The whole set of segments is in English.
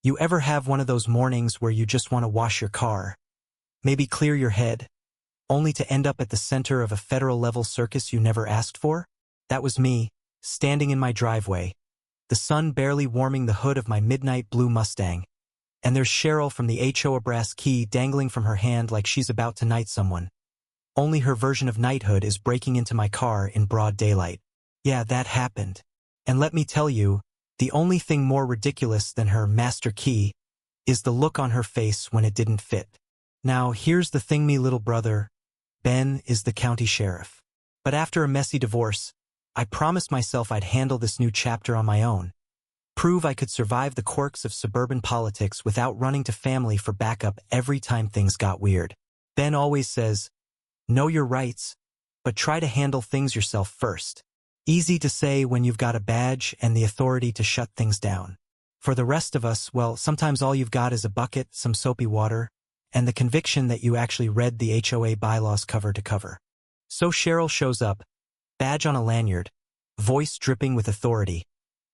You ever have one of those mornings where you just want to wash your car, maybe clear your head, only to end up at the center of a federal-level circus you never asked for? That was me, standing in my driveway, the sun barely warming the hood of my midnight blue Mustang, and there's Cheryl from the HOA brass key dangling from her hand like she's about to knight someone. Only her version of knighthood is breaking into my car in broad daylight. Yeah, that happened. And let me tell you, the only thing more ridiculous than her master key is the look on her face when it didn't fit. Now, here's the thing, me little brother, Ben is the county sheriff. But after a messy divorce, I promised myself I'd handle this new chapter on my own. Prove I could survive the quirks of suburban politics without running to family for backup every time things got weird. Ben always says, know your rights, but try to handle things yourself first. Easy to say when you've got a badge and the authority to shut things down. For the rest of us, well, sometimes all you've got is a bucket, some soapy water, and the conviction that you actually read the HOA bylaws cover to cover. So Cheryl shows up, badge on a lanyard, voice dripping with authority,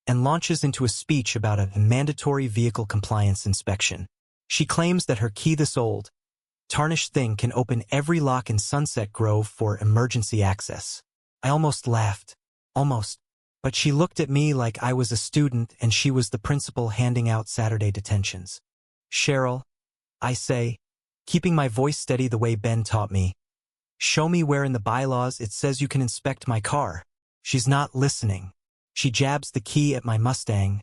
and launches into a speech about a mandatory vehicle compliance inspection. She claims that her key, this old, tarnished thing, can open every lock in Sunset Grove for emergency access. I almost laughed. Almost. But she looked at me like I was a student and she was the principal handing out Saturday detentions. Cheryl, I say, keeping my voice steady the way Ben taught me, show me where in the bylaws it says you can inspect my car. She's not listening. She jabs the key at my Mustang,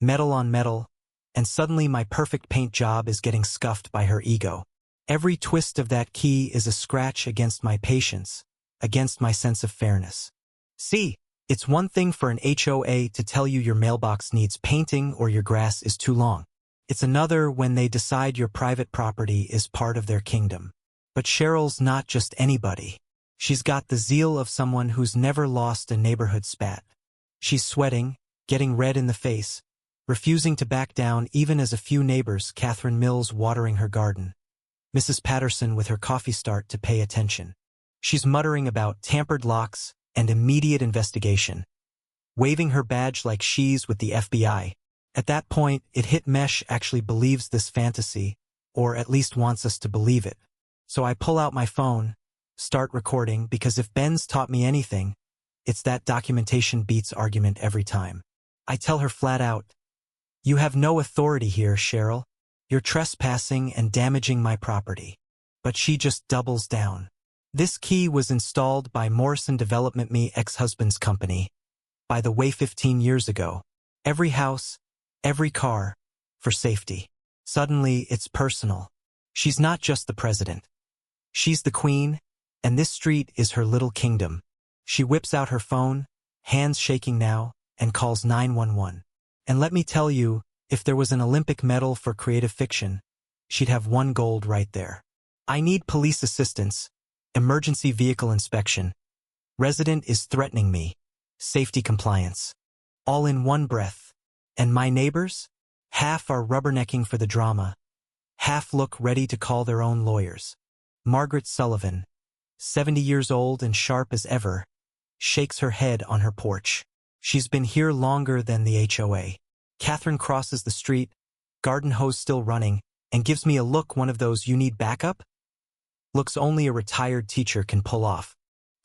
metal on metal, and suddenly my perfect paint job is getting scuffed by her ego. Every twist of that key is a scratch against my patience, against my sense of fairness. See, it's one thing for an HOA to tell you your mailbox needs painting or your grass is too long. It's another when they decide your private property is part of their kingdom. But Cheryl's not just anybody. She's got the zeal of someone who's never lost a neighborhood spat. She's sweating, getting red in the face, refusing to back down even as a few neighbors, Catherine Mills watering her garden, Mrs. Patterson with her coffee start to pay attention. She's muttering about tampered locks and immediate investigation, waving her badge like she's with the FBI. At that point, it hit Mesh actually believes this fantasy, or at least wants us to believe it. So I pull out my phone, start recording, because if Ben's taught me anything, it's that documentation beats argument every time. I tell her flat out, you have no authority here, Cheryl. You're trespassing and damaging my property. But she just doubles down. This key was installed by Morrison Development, me ex-husband's company, by the way, 15 years ago. Every house, every car, for safety. Suddenly, it's personal. She's not just the president. She's the queen, and this street is her little kingdom. She whips out her phone, hands shaking now, and calls 911. And let me tell you, if there was an Olympic medal for creative fiction, she'd have won gold right there. I need police assistance. Emergency vehicle inspection. Resident is threatening me. Safety compliance. All in one breath. And my neighbors? Half are rubbernecking for the drama. Half look ready to call their own lawyers. Margaret Sullivan, 70 years old and sharp as ever, shakes her head on her porch. She's been here longer than the HOA. Catherine crosses the street, garden hose still running, and gives me a look, one of those "you need backup" looks only a retired teacher can pull off.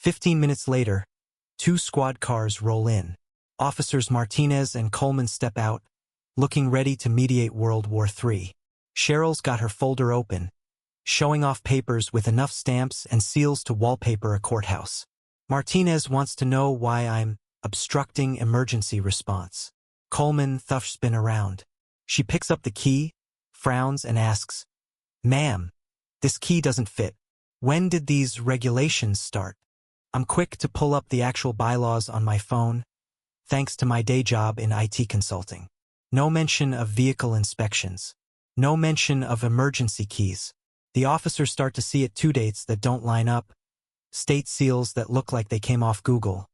15 minutes later, 2 squad cars roll in. Officers Martinez and Coleman step out, looking ready to mediate World War III. Cheryl's got her folder open, showing off papers with enough stamps and seals to wallpaper a courthouse. Martinez wants to know why I'm obstructing emergency response. Coleman thufspin around. She picks up the key, frowns, and asks, "Ma'am, this key doesn't fit. When did these regulations start?" I'm quick to pull up the actual bylaws on my phone, thanks to my day job in IT consulting. No mention of vehicle inspections. No mention of emergency keys. The officers start to see it too, dates that don't line up, state seals that look like they came off Google,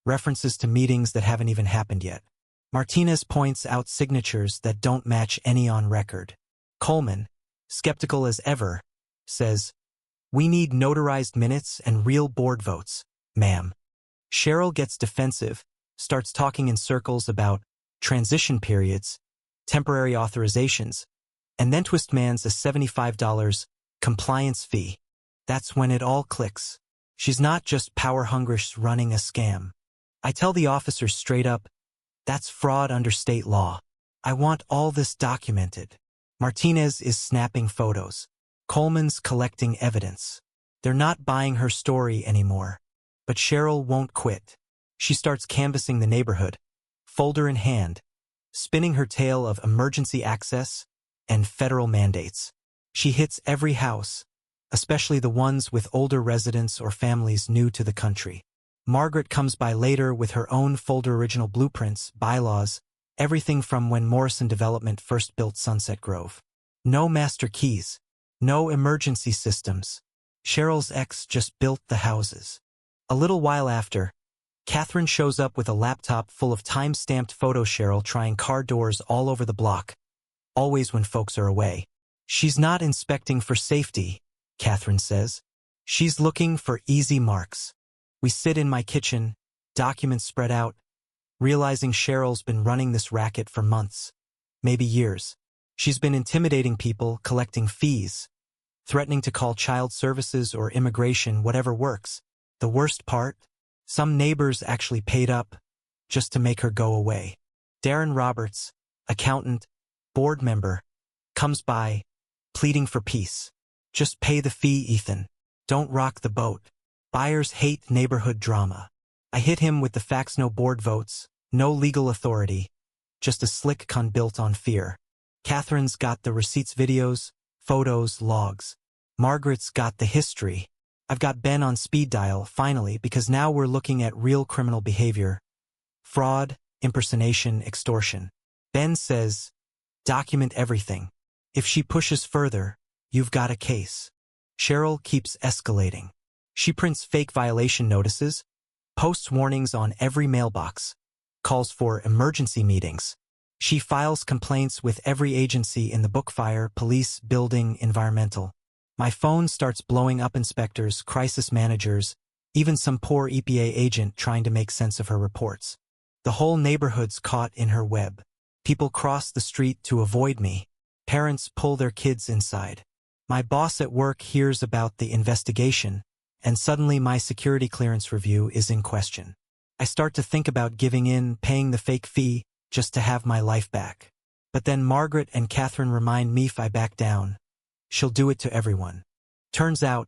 references to meetings that haven't even happened yet. Martinez points out signatures that don't match any on record. Coleman, skeptical as ever, says, "We need notarized minutes and real board votes, ma'am." Cheryl gets defensive, starts talking in circles about transition periods, temporary authorizations, and then Twistman's a $75 compliance fee. That's when it all clicks. She's not just power-hungry running a scam. I tell the officers straight up, that's fraud under state law. I want all this documented. Martinez is snapping photos. Coleman's collecting evidence. They're not buying her story anymore. But Cheryl won't quit. She starts canvassing the neighborhood, folder in hand, spinning her tale of emergency access and federal mandates. She hits every house, especially the ones with older residents or families new to the country. Margaret comes by later with her own folder, original blueprints, bylaws, everything from when Morrison Development first built Sunset Grove. No master keys, no emergency systems. Cheryl's ex just built the houses. A little while after, Catherine shows up with a laptop full of time-stamped photos. Cheryl trying car doors all over the block, always when folks are away. She's not inspecting for safety, Catherine says. She's looking for easy marks. We sit in my kitchen, documents spread out, realizing Cheryl's been running this racket for months, maybe years. She's been intimidating people, collecting fees, threatening to call child services or immigration, whatever works. The worst part? Some neighbors actually paid up just to make her go away. Darren Roberts, accountant, board member, comes by, pleading for peace. Just pay the fee, Ethan. Don't rock the boat. Buyers hate neighborhood drama. I hit him with the facts: no board votes, no legal authority, just a slick con built on fear. Catherine's got the receipts, videos, photos, logs. Margaret's got the history. I've got Ben on speed dial, finally, because now we're looking at real criminal behavior. Fraud, impersonation, extortion. Ben says, document everything. If she pushes further, you've got a case. Cheryl keeps escalating. She prints fake violation notices, posts warnings on every mailbox, calls for emergency meetings. She files complaints with every agency in the book: fire, police, building, environmental. My phone starts blowing up: inspectors, crisis managers, even some poor EPA agent trying to make sense of her reports. The whole neighborhood's caught in her web. People cross the street to avoid me. Parents pull their kids inside. My boss at work hears about the investigation, and suddenly my security clearance review is in question. I start to think about giving in, paying the fake fee, just to have my life back. But then Margaret and Catherine remind me if I back down, she'll do it to everyone. Turns out,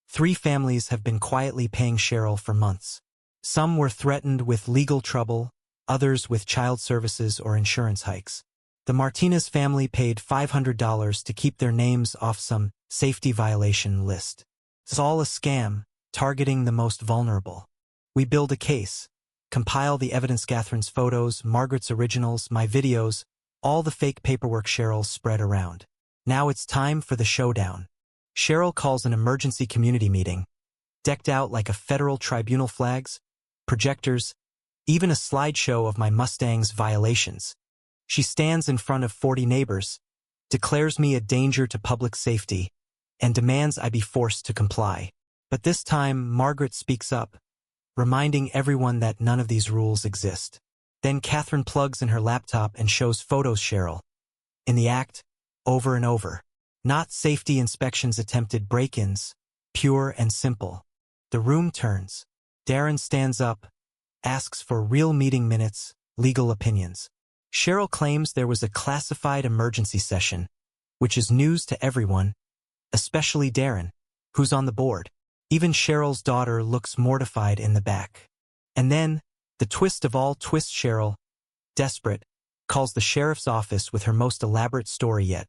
3 families have been quietly paying Cheryl for months. Some were threatened with legal trouble, others with child services or insurance hikes. The Martinez family paid $500 to keep their names off some safety violation list. It's all a scam, targeting the most vulnerable. We build a case, compile the evidence: Catherine's photos, Margaret's originals, my videos, all the fake paperwork Cheryl spread around. Now it's time for the showdown. Cheryl calls an emergency community meeting, decked out like a federal tribunal: flags, projectors, even a slideshow of my Mustang's violations. She stands in front of 40 neighbors, declares me a danger to public safety, and demands I be forced to comply. But this time, Margaret speaks up, reminding everyone that none of these rules exist. Then Catherine plugs in her laptop and shows photos: Cheryl in the act, over and over. Not safety inspections, attempted break-ins, pure and simple. The room turns. Darren stands up, asks for real meeting minutes, legal opinions. Cheryl claims there was a classified emergency session, which is news to everyone, especially Darren, who's on the board. Even Cheryl's daughter looks mortified in the back. And then, the twist of all twists: Cheryl, desperate, calls the sheriff's office with her most elaborate story yet.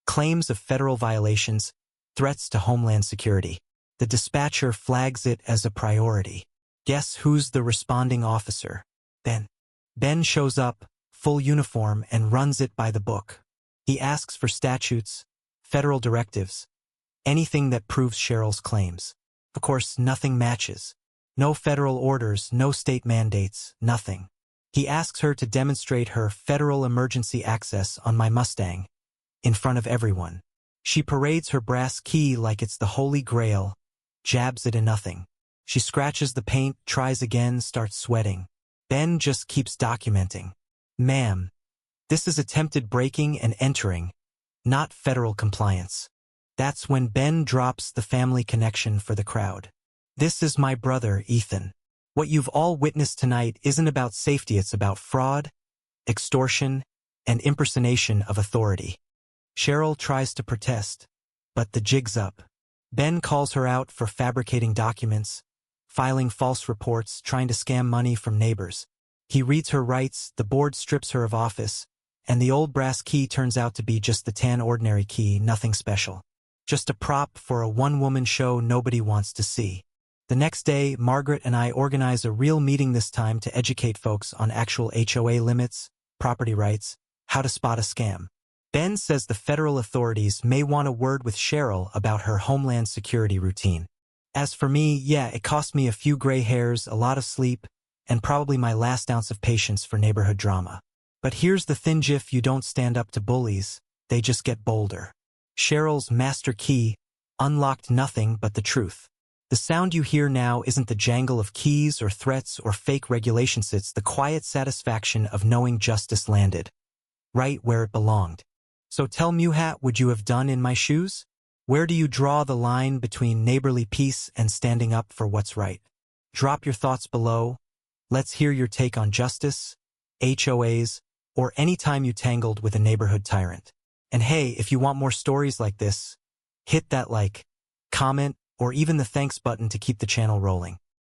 Claims of federal violations, threats to Homeland Security. The dispatcher flags it as a priority. Guess who's the responding officer? Ben. Ben shows up, full uniform, and runs it by the book. He asks for statutes, federal directives, anything that proves Cheryl's claims. Of course, nothing matches. No federal orders, no state mandates, nothing. He asks her to demonstrate her federal emergency access on my Mustang, in front of everyone. She parades her brass key like it's the Holy Grail, jabs it in nothing. She scratches the paint, tries again, starts sweating. Ben just keeps documenting. Ma'am, This is attempted breaking and entering, not federal compliance. That's when Ben drops the family connection for the crowd. This is my brother, Ethan. What you've all witnessed tonight isn't about safety, it's about fraud, extortion, and impersonation of authority. Cheryl tries to protest, but the jig's up. Ben calls her out for fabricating documents, filing false reports, trying to scam money from neighbors. He reads her rights, the board strips her of office, and the old brass key turns out to be just the tan ordinary key, nothing special. Just a prop for a one-woman show nobody wants to see. The next day, Margaret and I organize a real meeting, this time to educate folks on actual HOA limits, property rights, how to spot a scam. Ben says the federal authorities may want a word with Cheryl about her homeland security routine. As for me, yeah, it cost me a few gray hairs, a lot of sleep, and probably my last ounce of patience for neighborhood drama. But here's the thin gif: you don't stand up to bullies, they just get bolder. Cheryl's master key unlocked nothing but the truth. The sound you hear now isn't the jangle of keys or threats or fake regulations, it's the quiet satisfaction of knowing justice landed right where it belonged. So tell me, what would you have done in my shoes? Where do you draw the line between neighborly peace and standing up for what's right? Drop your thoughts below. Let's hear your take on justice, HOAs, or any time you tangled with a neighborhood tyrant. And hey, if you want more stories like this, hit that like, comment, or even the thanks button to keep the channel rolling.